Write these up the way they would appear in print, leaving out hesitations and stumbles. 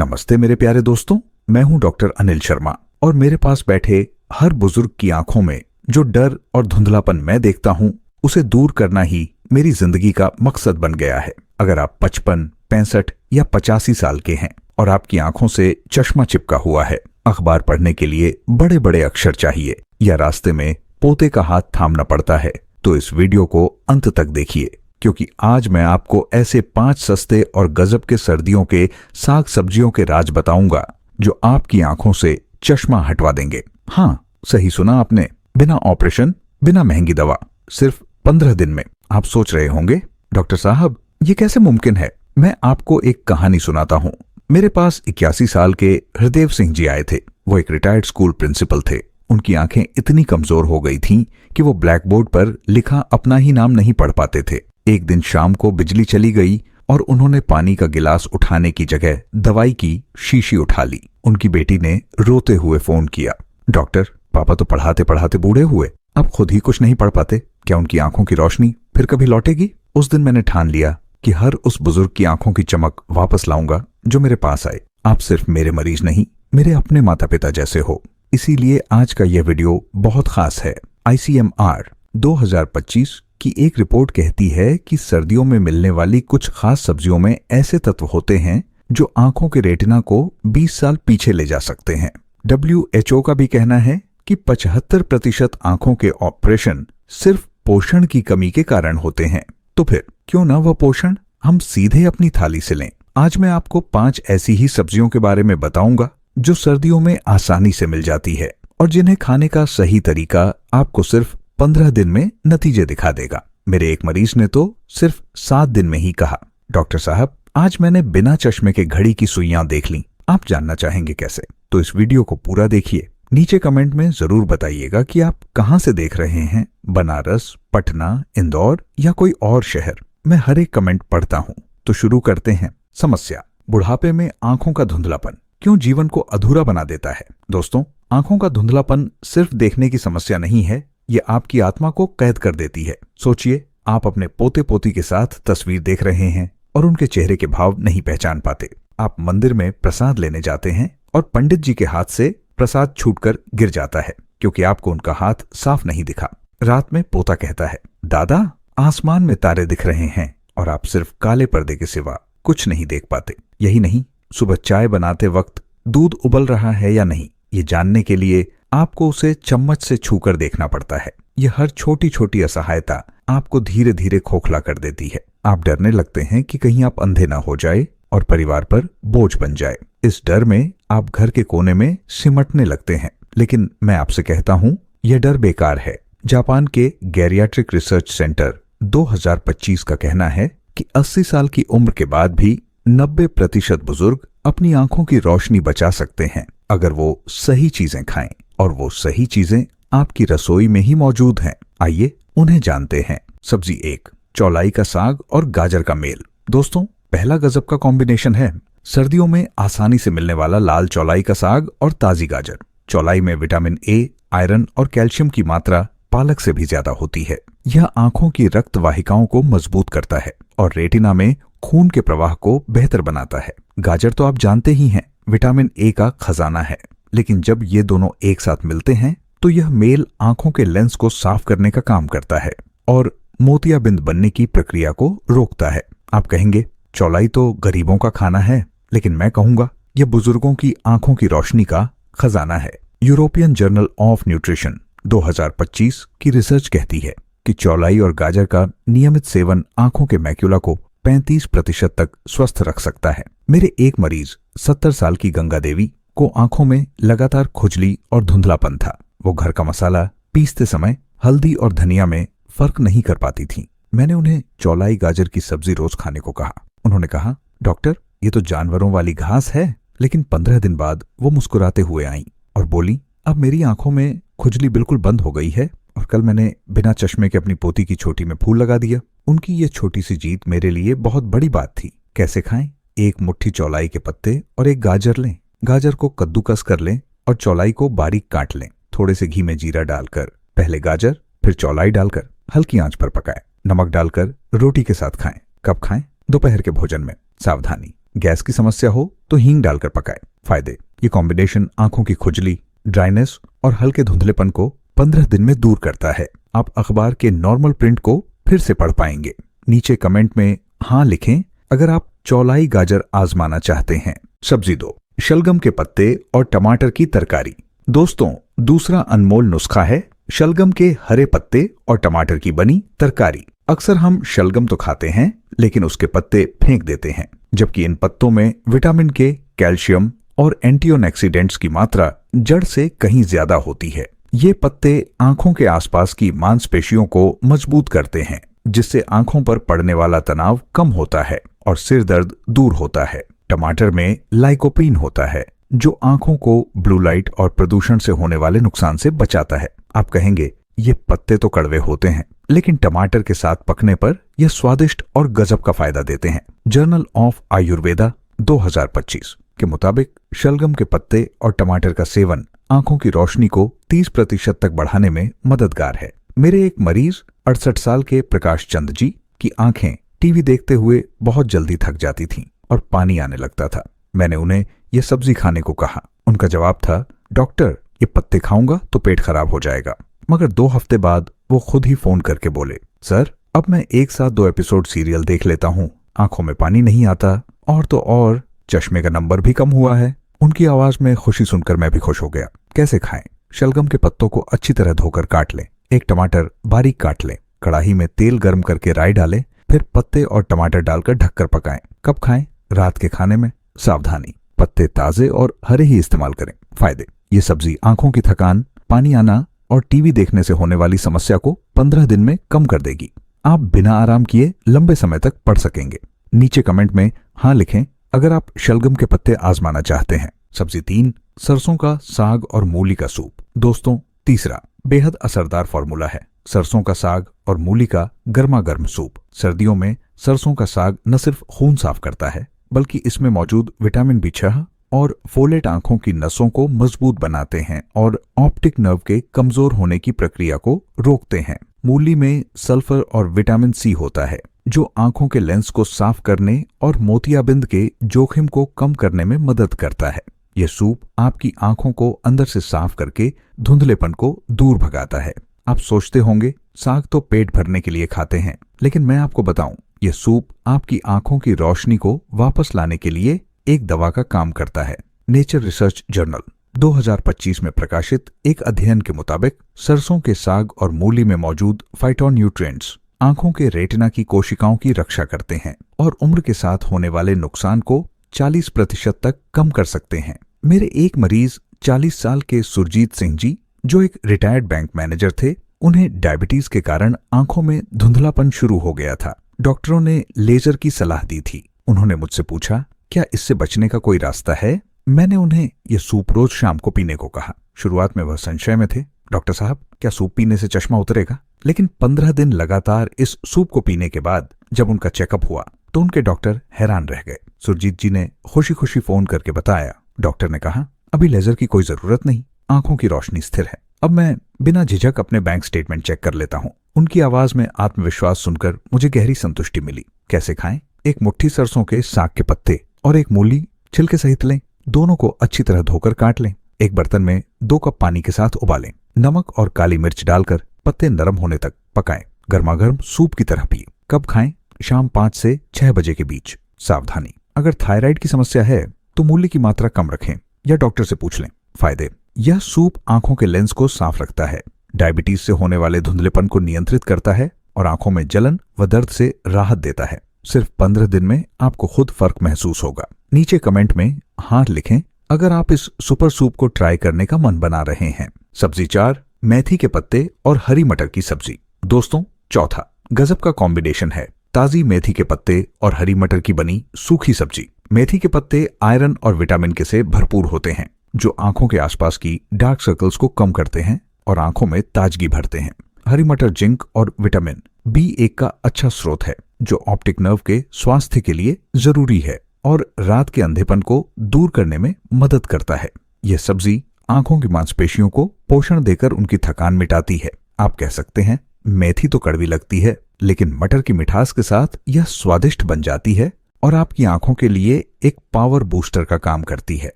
नमस्ते मेरे प्यारे दोस्तों, मैं हूं डॉक्टर अनिल शर्मा और मेरे पास बैठे हर बुजुर्ग की आंखों में जो डर और धुंधलापन मैं देखता हूं, उसे दूर करना ही मेरी जिंदगी का मकसद बन गया है। अगर आप 55, 65 या 85 साल के हैं और आपकी आंखों से चश्मा चिपका हुआ है, अखबार पढ़ने के लिए बड़े बड़े अक्षर चाहिए या रास्ते में पोते का हाथ थामना पड़ता है, तो इस वीडियो को अंत तक देखिए, क्योंकि आज मैं आपको ऐसे 5 सस्ते और गजब के सर्दियों के साग सब्जियों के राज बताऊंगा जो आपकी आंखों से चश्मा हटवा देंगे। हाँ, सही सुना आपने, बिना ऑपरेशन, बिना महंगी दवा, सिर्फ 15 दिन में। आप सोच रहे होंगे, डॉक्टर साहब ये कैसे मुमकिन है? मैं आपको एक कहानी सुनाता हूँ। मेरे पास 81 साल के हृदेव सिंह जी आए थे। वो एक रिटायर्ड स्कूल प्रिंसिपल थे। उनकी आंखें इतनी कमजोर हो गई थीं कि वो ब्लैक बोर्ड पर लिखा अपना ही नाम नहीं पढ़ पाते थे। एक दिन शाम को बिजली चली गई और उन्होंने पानी का गिलास उठाने की जगह दवाई की शीशी उठा ली। उनकी बेटी ने रोते हुए फोन किया, डॉक्टर पापा तो पढ़ाते पढ़ाते बूढ़े हुए, अब खुद ही कुछ नहीं पढ़ पाते, क्या उनकी आंखों की रोशनी फिर कभी लौटेगी? उस दिन मैंने ठान लिया कि हर उस बुजुर्ग की आंखों की चमक वापस लाऊंगा जो मेरे पास आए। आप सिर्फ मेरे मरीज नहीं, मेरे अपने माता पिता जैसे हो। इसीलिए आज का यह वीडियो बहुत खास है। ICMR 2025 की एक रिपोर्ट कहती है कि सर्दियों में मिलने वाली कुछ खास सब्जियों में ऐसे तत्व होते हैं जो आंखों के रेटिना को 20 साल पीछे ले जा सकते हैं। WHO का भी कहना है कि 75% आंखों के ऑपरेशन सिर्फ पोषण की कमी के कारण होते हैं। तो फिर क्यों ना वह पोषण हम सीधे अपनी थाली से लें। आज मैं आपको 5 ऐसी ही सब्जियों के बारे में बताऊंगा जो सर्दियों में आसानी से मिल जाती है और जिन्हें खाने का सही तरीका आपको सिर्फ 15 दिन में नतीजे दिखा देगा। मेरे एक मरीज ने तो सिर्फ 7 दिन में ही कहा, डॉक्टर साहब आज मैंने बिना चश्मे के घड़ी की सुइयां देख ली। आप जानना चाहेंगे कैसे? तो इस वीडियो को पूरा देखिए। नीचे कमेंट में जरूर बताइएगा कि आप कहां से देख रहे हैं, बनारस, पटना, इंदौर या कोई और शहर। मैं हर एक कमेंट पढ़ता हूं। तो शुरू करते हैं। समस्या, बुढ़ापे में आंखों का धुंधलापन क्यों जीवन को अधूरा बना देता है? दोस्तों, आंखों का धुंधलापन सिर्फ देखने की समस्या नहीं है, ये आपकी आत्मा को कैद कर देती है। सोचिए, आप अपने पोते पोती के साथ तस्वीर देख रहे हैं और उनके चेहरे के भाव नहीं पहचान पाते। आप मंदिर में प्रसाद लेने जाते हैं और पंडित जी के हाथ से प्रसाद छूटकर गिर जाता है क्योंकि आपको उनका हाथ साफ नहीं दिखा। रात में पोता कहता है, दादा आसमान में तारे दिख रहे हैं, और आप सिर्फ काले पर्दे के सिवा कुछ नहीं देख पाते। यही नहीं, सुबह चाय बनाते वक्त दूध उबल रहा है या नहीं, ये जानने के लिए आपको उसे चम्मच से छूकर देखना पड़ता है। यह हर छोटी छोटी असहायता आपको धीरे धीरे खोखला कर देती है। आप डरने लगते हैं कि कहीं आप अंधे ना हो जाए और परिवार पर बोझ बन जाए। इस डर में आप घर के कोने में सिमटने लगते हैं। लेकिन मैं आपसे कहता हूं, यह डर बेकार है। जापान के गैरियाट्रिक रिसर्च सेंटर 2025 का कहना है कि 80 साल की उम्र के बाद भी 90% बुजुर्ग अपनी आंखों की रोशनी बचा सकते हैं अगर वो सही चीजें खाएं, और वो सही चीजें आपकी रसोई में ही मौजूद हैं। आइए उन्हें जानते हैं। सब्जी 1, चौलाई का साग और गाजर का मेल। दोस्तों, पहला गजब का कॉम्बिनेशन है। सर्दियों में आसानी से मिलने वाला लाल चौलाई का साग और ताजी गाजर। चौलाई में विटामिन A, आयरन और कैल्शियम की मात्रा पालक से भी ज्यादा होती है। यह आंखों की रक्त वाहिकाओं को मजबूत करता है और रेटिना में खून के प्रवाह को बेहतर बनाता है। गाजर तो आप जानते ही हैं, विटामिन A का खजाना है। लेकिन जब ये दोनों एक साथ मिलते हैं तो यह मेल आंखों के लेंस को साफ करने का काम करता है और मोतियाबिंद बनने की प्रक्रिया को रोकता है। आप कहेंगे, चौलाई तो गरीबों का खाना है, लेकिन मैं कहूंगा यह बुजुर्गों की आंखों की रोशनी का खजाना है। यूरोपियन जर्नल ऑफ न्यूट्रिशन 2025 की रिसर्च कहती है कि चौलाई और गाजर का नियमित सेवन आंखों के मैक्यूला को 35% तक स्वस्थ रख सकता है। मेरे एक मरीज 70 साल की गंगा देवी को आंखों में लगातार खुजली और धुंधलापन था। वो घर का मसाला पीसते समय हल्दी और धनिया में फर्क नहीं कर पाती थी। मैंने उन्हें चौलाई गाजर की सब्जी रोज खाने को कहा। उन्होंने कहा, डॉक्टर ये तो जानवरों वाली घास है। लेकिन 15 दिन बाद वो मुस्कुराते हुए आईं और बोली, अब मेरी आंखों में खुजली बिल्कुल बंद हो गई है और कल मैंने बिना चश्मे के अपनी पोती की चोटी में फूल लगा दिया। उनकी ये छोटी सी जीत मेरे लिए बहुत बड़ी बात थी। कैसे खाएं? 1 मुट्ठी चौलाई के पत्ते और 1 गाजर लें। गाजर को कद्दूकस कर लें और चौलाई को बारीक काट लें। थोड़े से घी में जीरा डालकर पहले गाजर फिर चौलाई डालकर हल्की आंच पर पकाएं। नमक डालकर रोटी के साथ खाएं। कब खाएं? दोपहर के भोजन में। सावधानी, गैस की समस्या हो तो हींग डालकर पकाएं। फायदे, ये कॉम्बिनेशन आंखों की खुजली, ड्राइनेस और हल्के धुंधलेपन को 15 दिन में दूर करता है। आप अखबार के नॉर्मल प्रिंट को फिर से पढ़ पाएंगे। नीचे कमेंट में हाँ लिखें अगर आप चौलाई गाजर आजमाना चाहते हैं। सब्जी 2, शलगम के पत्ते और टमाटर की तरकारी। दोस्तों, दूसरा अनमोल नुस्खा है शलगम के हरे पत्ते और टमाटर की बनी तरकारी। अक्सर हम शलगम तो खाते हैं लेकिन उसके पत्ते फेंक देते हैं, जबकि इन पत्तों में विटामिन के, कैल्शियम और एंटीऑक्सीडेंट्स की मात्रा जड़ से कहीं ज्यादा होती है। ये पत्ते आंखों के आसपास की मांसपेशियों को मजबूत करते हैं, जिससे आंखों पर पड़ने वाला तनाव कम होता है और सिर दर्द दूर होता है। टमाटर में लाइकोपीन होता है जो आंखों को ब्लू लाइट और प्रदूषण से होने वाले नुकसान से बचाता है। आप कहेंगे ये पत्ते तो कड़वे होते हैं, लेकिन टमाटर के साथ पकने पर यह स्वादिष्ट और गजब का फायदा देते हैं। जर्नल ऑफ आयुर्वेदा 2025 के मुताबिक शलगम के पत्ते और टमाटर का सेवन आंखों की रोशनी को 30% तक बढ़ाने में मददगार है। मेरे एक मरीज 68 साल के प्रकाश चंद जी की आंखें टीवी देखते हुए बहुत जल्दी थक जाती थीं और पानी आने लगता था। मैंने उन्हें यह सब्जी खाने को कहा। उनका जवाब था, डॉक्टर ये पत्ते खाऊंगा तो पेट खराब हो जाएगा। मगर 2 हफ्ते बाद वो खुद ही फोन करके बोले, सर अब मैं एक साथ 2 एपिसोड सीरियल देख लेता हूँ, आंखों में पानी नहीं आता और तो और चश्मे का नंबर भी कम हुआ है। उनकी आवाज में खुशी सुनकर मैं भी खुश हो गया। कैसे खाएं? शलगम के पत्तों को अच्छी तरह धोकर काट लें। एक टमाटर बारीक काट लें। कढ़ाई में तेल गर्म करके राई डालें, फिर पत्ते और टमाटर डालकर ढककर पकाएं। कब खाएं? रात के खाने में। सावधानी, पत्ते ताजे और हरे ही इस्तेमाल करें। फायदे, ये सब्जी आंखों की थकान, पानी आना और टीवी देखने से होने वाली समस्या को 15 दिन में कम कर देगी। आप बिना आराम किए लंबे समय तक पढ़ सकेंगे। नीचे कमेंट में हाँ लिखें अगर आप शलगम के पत्ते आजमाना चाहते हैं। सब्जी 3, सरसों का साग और मूली का सूप। दोस्तों, तीसरा बेहद असरदार फॉर्मूला है सरसों का साग और मूली का गर्मा गर्म सूप। सर्दियों में सरसों का साग न सिर्फ खून साफ करता है, बल्कि इसमें मौजूद विटामिन B6 और फोलेट आंखों की नसों को मजबूत बनाते हैं और ऑप्टिक नर्व के कमजोर होने की प्रक्रिया को रोकते हैं। मूली में सल्फर और विटामिन C होता है जो आंखों के लेंस को साफ करने और मोतियाबिंद के जोखिम को कम करने में मदद करता है। यह सूप आपकी आंखों को अंदर से साफ करके धुंधलेपन को दूर भगाता है। आप सोचते होंगे साग तो पेट भरने के लिए खाते हैं, लेकिन मैं आपको बताऊं यह सूप आपकी आंखों की रोशनी को वापस लाने के लिए एक दवा का काम करता है। नेचर रिसर्च जर्नल 2025 में प्रकाशित एक अध्ययन के मुताबिक सरसों के साग और मूली में मौजूद फाइटोन्यूट्रिएंट्स आंखों के रेटिना की कोशिकाओं की रक्षा करते हैं और उम्र के साथ होने वाले नुकसान को 40% तक कम कर सकते हैं। मेरे एक मरीज 40 साल के सुरजीत सिंह जी, जो एक रिटायर्ड बैंक मैनेजर थे, उन्हें डायबिटीज के कारण आंखों में धुंधलापन शुरू हो गया था। डॉक्टरों ने लेजर की सलाह दी थी। उन्होंने मुझसे पूछा, क्या इससे बचने का कोई रास्ता है? मैंने उन्हें यह सूप रोज शाम को पीने को कहा। शुरुआत में वह संशय में थे, डॉक्टर साहब क्या सूप पीने से चश्मा उतरेगा? लेकिन 15 दिन लगातार इस सूप को पीने के बाद जब उनका चेकअप हुआ तो उनके डॉक्टर हैरान रह गए। सुरजीत जी ने खुशी खुशी फोन करके बताया। डॉक्टर ने कहा, अभी लेजर की कोई जरूरत नहीं, आंखों की रोशनी स्थिर है। अब मैं बिना झिझक अपने बैंक स्टेटमेंट चेक कर लेता हूँ। उनकी आवाज में आत्मविश्वास सुनकर मुझे गहरी संतुष्टि मिली। कैसे खाएं? एक मुट्ठी सरसों के साग के पत्ते और एक मूली छिलके सहित लें। दोनों को अच्छी तरह धोकर काट लें। एक बर्तन में 2 कप पानी के साथ उबालें। नमक और काली मिर्च डालकर पत्ते नरम होने तक पकाएं। गर्मा गर्म सूप की तरह पिए। कब खाएं? शाम 5 से 6 बजे के बीच। सावधानी, अगर थायराइड की समस्या है तो मूली की मात्रा कम रखें या डॉक्टर से पूछ लें। फायदे, यह सूप आंखों के लेंस को साफ रखता है, डायबिटीज से होने वाले धुंधलेपन को नियंत्रित करता है और आंखों में जलन व दर्द से राहत देता है। सिर्फ 15 दिन में आपको खुद फर्क महसूस होगा। नीचे कमेंट में हाँ लिखें अगर आप इस सुपर सूप को ट्राई करने का मन बना रहे हैं। सब्जी 4, मेथी के पत्ते और हरी मटर की सब्जी। दोस्तों, चौथा गजब का कॉम्बिनेशन है ताजी मेथी के पत्ते और हरी मटर की बनी सूखी सब्जी। मेथी के पत्ते आयरन और विटामिन के से भरपूर होते हैं जो आंखों के आसपास की डार्क सर्कल्स को कम करते हैं और आंखों में ताजगी भरते हैं। हरी मटर जिंक और विटामिन B1 का अच्छा स्रोत है जो ऑप्टिक नर्व के स्वास्थ्य के लिए जरूरी है और रात के अंधेपन को दूर करने में मदद करता है। यह सब्जी आंखों की मांसपेशियों को पोषण देकर उनकी थकान मिटाती है। आप कह सकते हैं मेथी तो कड़वी लगती है, लेकिन मटर की मिठास के साथ यह स्वादिष्ट बन जाती है और आपकी आंखों के लिए एक पावर बूस्टर का काम करती है।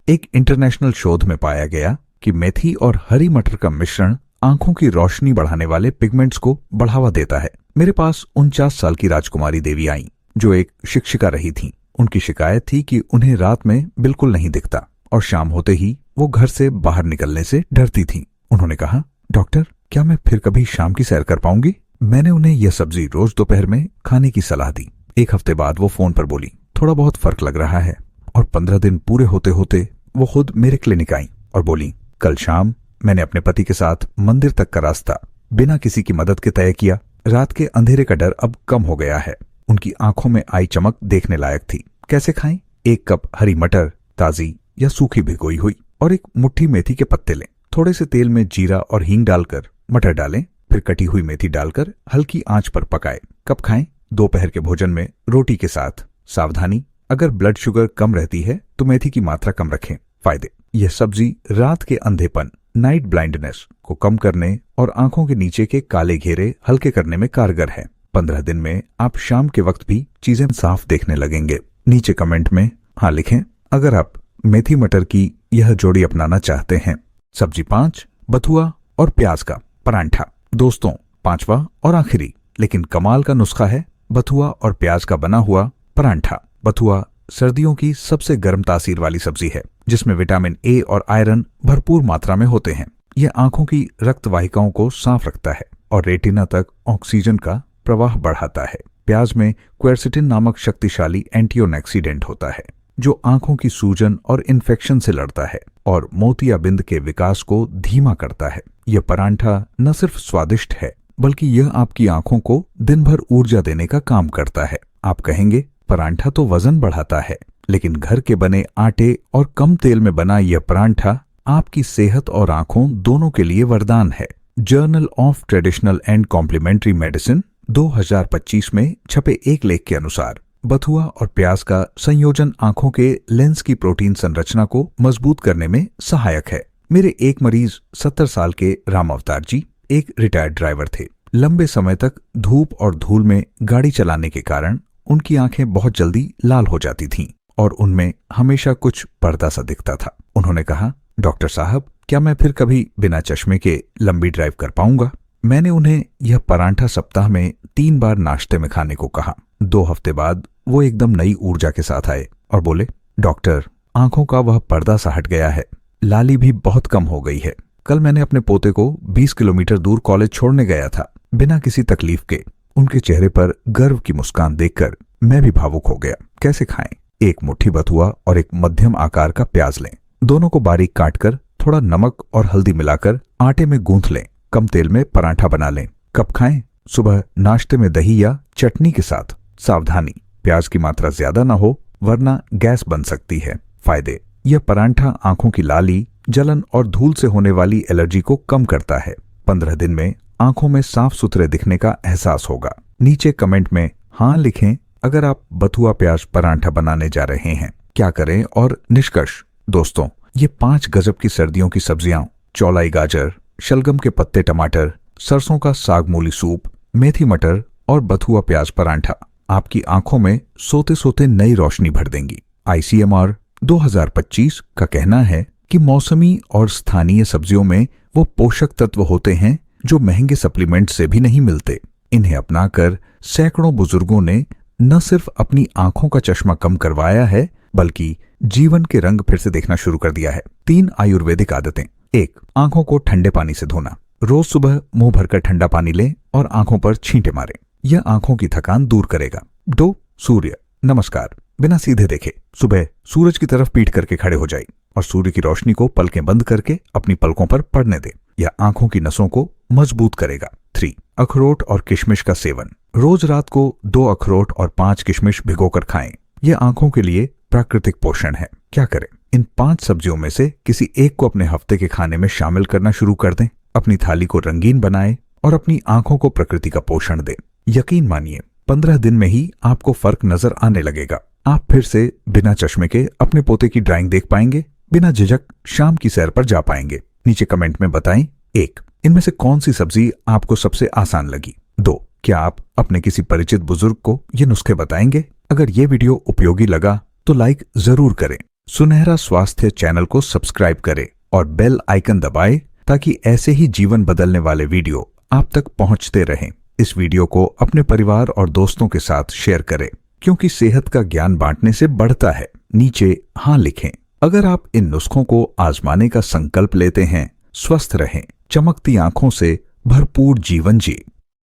एक इंटरनेशनल शोध में पाया गया कि मेथी और हरी मटर का मिश्रण आंखों की रोशनी बढ़ाने वाले पिगमेंट्स को बढ़ावा देता है। मेरे पास 49 साल की राजकुमारी देवी आईं, जो एक शिक्षिका रही थीं। उनकी शिकायत थी कि उन्हें रात में बिल्कुल नहीं दिखता और शाम होते ही वो घर से बाहर निकलने से डरती थीं। उन्होंने कहा, डॉक्टर, क्या मैं फिर कभी शाम की सैर कर पाऊंगी? मैंने उन्हें यह सब्जी रोज दोपहर में खाने की सलाह दी। एक हफ्ते बाद वो फोन पर बोली, थोड़ा बहुत फर्क लग रहा है। और 15 दिन पूरे होते होते वो खुद मेरे क्लिनिक आई और बोली, कल शाम मैंने अपने पति के साथ मंदिर तक का रास्ता बिना किसी की मदद के तय किया। रात के अंधेरे का डर अब कम हो गया है। उनकी आंखों में आई चमक देखने लायक थी। कैसे खाएं? 1 कप हरी मटर, ताजी या सूखी भिगोई हुई, और 1 मुट्ठी मेथी के पत्ते लें। थोड़े से तेल में जीरा और हींग डालकर मटर डालें, फिर कटी हुई मेथी डालकर हल्की आंच पर पकाएं। कब खाएं? दोपहर के भोजन में रोटी के साथ। सावधानी, अगर ब्लड शुगर कम रहती है तो मेथी की मात्रा कम रखें। फायदे, यह सब्जी रात के अंधेपन, नाइट ब्लाइंडनेस को कम करने और आंखों के नीचे के काले घेरे हल्के करने में कारगर है। 15 दिन में आप शाम के वक्त भी चीजें साफ देखने लगेंगे। नीचे कमेंट में हाँ लिखें अगर आप मेथी मटर की यह जोड़ी अपनाना चाहते हैं। सब्जी 5, बथुआ और प्याज का परांठा। दोस्तों, 5वां और आखिरी लेकिन कमाल का नुस्खा है बथुआ और प्याज का बना हुआ परांठा। बथुआ सर्दियों की सबसे गर्म तासीर वाली सब्जी है, जिसमें विटामिन ए और आयरन भरपूर मात्रा में होते हैं। यह आंखों की रक्त वाहिकाओं को साफ रखता है और रेटिना तक ऑक्सीजन का प्रवाह बढ़ाता है। प्याज में क्वेरसिटिन नामक शक्तिशाली एंटीऑक्सीडेंट होता है, जो आंखों की सूजन और इन्फेक्शन से लड़ता है और मोतियाबिंद के विकास को धीमा करता है। यह परांठा न सिर्फ स्वादिष्ट है, बल्कि यह आपकी आंखों को दिन भर ऊर्जा देने का काम करता है। आप कहेंगे, परांठा तो वजन बढ़ाता है, लेकिन घर के बने आटे और कम तेल में बना यह परांठा आपकी सेहत और आंखों दोनों के लिए वरदान है। Journal of Traditional and Complementary Medicine 2025 में छपे एक लेख के अनुसार बथुआ और प्याज का संयोजन आंखों के लेंस की प्रोटीन संरचना को मजबूत करने में सहायक है। मेरे एक मरीज 70 साल के राम अवतार जी एक रिटायर्ड ड्राइवर थे। लंबे समय तक धूप और धूल में गाड़ी चलाने के कारण उनकी आंखें बहुत जल्दी लाल हो जाती थीं और उनमें हमेशा कुछ पर्दा सा दिखता था। उन्होंने कहा, डॉक्टर साहब, क्या मैं फिर कभी बिना चश्मे के लंबी ड्राइव कर पाऊंगा? मैंने उन्हें यह परांठा सप्ताह में 3 बार नाश्ते में खाने को कहा। 2 हफ्ते बाद वो एकदम नई ऊर्जा के साथ आए और बोले, डॉक्टर, आंखों का वह पर्दा सा हट गया है, लाली भी बहुत कम हो गई है। कल मैंने अपने पोते को 20 किलोमीटर दूर कॉलेज छोड़ने गया था, बिना किसी तकलीफ के। उनके चेहरे पर गर्व की मुस्कान देखकर मैं भी भावुक हो गया। कैसे खाएं? 1 मुट्ठी बथुआ और 1 मध्यम आकार का प्याज लें। दोनों को बारीक काटकर थोड़ा नमक और हल्दी मिलाकर आटे में गूंथ लें। कम तेल में परांठा बना लें। कब खाएं? सुबह नाश्ते में दही या चटनी के साथ। सावधानी, प्याज की मात्रा ज्यादा ना हो, वरना गैस बन सकती है। फायदे, यह परांठा आंखों की लाली, जलन और धूल से होने वाली एलर्जी को कम करता है। 15 दिन में आंखों में साफ सुथरे दिखने का एहसास होगा। नीचे कमेंट में हाँ लिखें अगर आप बथुआ प्याज परांठा बनाने जा रहे हैं। क्या करें और निष्कर्ष? दोस्तों, ये 5 गजब की सर्दियों की सब्जियां, चौलाई गाजर, शलगम के पत्ते टमाटर, सरसों का साग मूली सूप, मेथी मटर और बथुआ प्याज परांठा आपकी आंखों में सोते सोते नई रोशनी भर देंगी। ICMR 2025 का कहना है कि मौसमी और स्थानीय सब्जियों में वो पोषक तत्व होते हैं जो महंगे सप्लीमेंट से भी नहीं मिलते। इन्हें अपनाकर सैकड़ों बुजुर्गों ने न सिर्फ अपनी आंखों का चश्मा कम करवाया है, बल्कि जीवन के रंग फिर से देखना शुरू कर दिया है। 3 आयुर्वेदिक आदतें। 1, आंखों को ठंडे पानी से धोना। रोज सुबह मुंह भरकर ठंडा पानी लें और आंखों पर छींटे मारें। यह आंखों की थकान दूर करेगा। 2, सूर्य नमस्कार बिना सीधे देखे सुबह सूरज की तरफ पीठ करके खड़े हो जाए और सूर्य की रोशनी को पलकें बंद करके अपनी पलकों पर पड़ने दें। यह आंखों की नसों को मजबूत करेगा। 3, अखरोट और किशमिश का सेवन। रोज रात को 2 अखरोट और 5 किशमिश भिगोकर खाएं। यह आंखों के लिए प्राकृतिक पोषण है। क्या करें? इन 5 सब्जियों में से किसी एक को अपने हफ्ते के खाने में शामिल करना शुरू कर दें। अपनी थाली को रंगीन बनाएं और अपनी आंखों को प्रकृति का पोषण दें। यकीन मानिए, 15 दिन में ही आपको फर्क नजर आने लगेगा। आप फिर से बिना चश्मे के अपने पोते की ड्राइंग देख पाएंगे, बिना झिझक शाम की सैर पर जा पाएंगे। नीचे कमेंट में बताएं 1, इनमें से कौन सी सब्जी आपको सबसे आसान लगी। 2, क्या आप अपने किसी परिचित बुजुर्ग को ये नुस्खे बताएंगे। अगर ये वीडियो उपयोगी लगा तो लाइक जरूर करें, सुनहरा स्वास्थ्य चैनल को सब्सक्राइब करें और बेल आइकन दबाएं ताकि ऐसे ही जीवन बदलने वाले वीडियो आप तक पहुंचते रहें। इस वीडियो को अपने परिवार और दोस्तों के साथ शेयर करें, क्योंकि सेहत का ज्ञान बांटने से बढ़ता है। नीचे हाँ लिखें अगर आप इन नुस्खों को आजमाने का संकल्प लेते हैं। स्वस्थ रहें, चमकती आंखों से भरपूर जीवन जी।